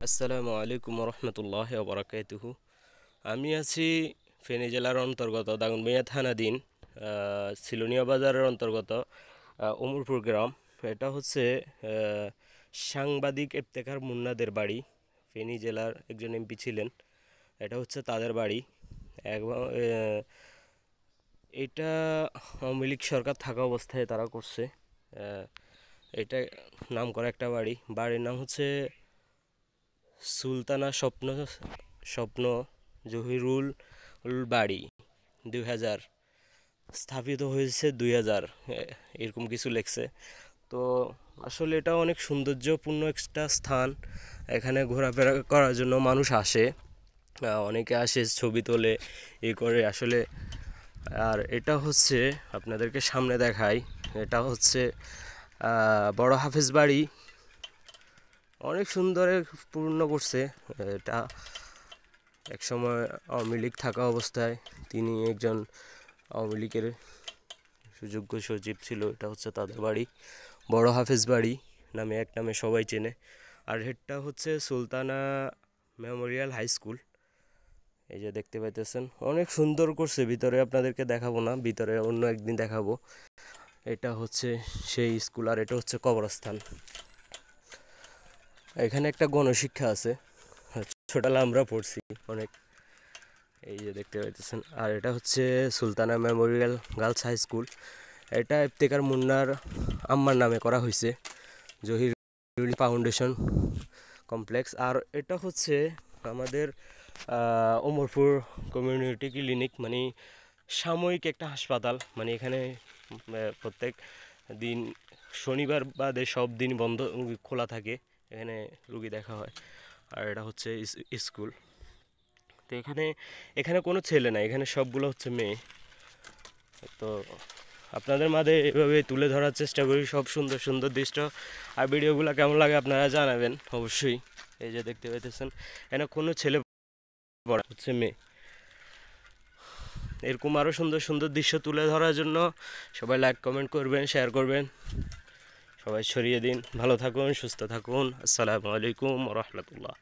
আসসালামু আলাইকুম রহমতুল্লাহ বরাকাতুহু। আমি আছি ফেনী জেলার অন্তর্গত দাগনভূঞা থানাধীন সিলোনিয়া বাজারের অন্তর্গত উমরপুর গ্রাম। এটা হচ্ছে সাংবাদিক ইফতেখার মুন্নাদের বাড়ি। ফেনী জেলার একজন এমপি ছিলেন, এটা হচ্ছে তাদের বাড়ি। এটা আওয়ামী লীগ সরকার থাকা অবস্থায় তারা করছে। এটা নাম করা একটা বাড়ি। বাড়ির নাম হচ্ছে সুলতানা স্বপ্ন স্বপ্ন জহিরুল বাড়ি 2000, স্থাপিত হয়েছে 2000, এরকম কিছু লেখছে। তো আসলে এটা অনেক সৌন্দর্যপূর্ণ একটা স্থান। এখানে ঘোরাফেরা করার জন্য মানুষ আসে, অনেকে আসে ছবি তোলে করে আসলে। আর এটা হচ্ছে আপনাদেরকে সামনে দেখাই, এটা হচ্ছে বড় হাফেজ বাড়ি। অনেক সুন্দর পূর্ণ করছে এটা। একসময় আওয়ামী লীগ থাকা অবস্থায় তিনি একজন আওয়ামী লীগের সুযোগ্য সচিব ছিল। এটা হচ্ছে তাদের বাড়ি, বড় হাফেজ বাড়ি নামে এক নামে সবাই চেনে। আর এটা হচ্ছে সুলতানা মেমোরিয়াল হাই স্কুল। এই যে দেখতে পাইতেছেন, অনেক সুন্দর করছে। ভিতরে আপনাদেরকে দেখাবো না, ভিতরে অন্য একদিন দেখাবো। এটা হচ্ছে সেই স্কুল। আর এটা হচ্ছে কবরস্থান। এখানে একটা গণশিক্ষা আছে, ছোটবেলা আমরা পড়ছি অনেক। এই যে দেখতে পাইতেছেন। আর এটা হচ্ছে Sultana memorial girls high school. এটা ইফতেখার মুন্নার আম্মার নামে করা হয়েছে, জহির ফাউন্ডেশন কমপ্লেক্স। আর এটা হচ্ছে আমাদের ওমরপুর কমিউনিটি ক্লিনিক, মানে সাময়িক একটা হাসপাতাল। মানে এখানে প্রত্যেক দিন শনিবার বাদে সব দিন বন্ধ খোলা থাকে, এখানে রুগী দেখা হয়। আর এটা হচ্ছে স্কুল। তো এখানে এখানে কোনো ছেলে না, এখানে সবগুলো হচ্ছে মেয়ে। তো আপনাদের মাঝে এভাবে তুলে ধরার চেষ্টা করি সব সুন্দর সুন্দর দৃশ্য। আর ভিডিওগুলো কেমন লাগে আপনারা জানাবেন অবশ্যই। এই যে দেখতে পাইতেছেন, এখানে কোনো ছেলে পড়া হচ্ছে মেয়ে। এরকম আরও সুন্দর সুন্দর দৃশ্য তুলে ধরার জন্য সবাই লাইক কমেন্ট করবেন, শেয়ার করবেন, সবাই ছড়িয়ে দিন। ভালো থাকুন, সুস্থ থাকুন। আসসালামু আলাইকুম রহমতুল্লাহ।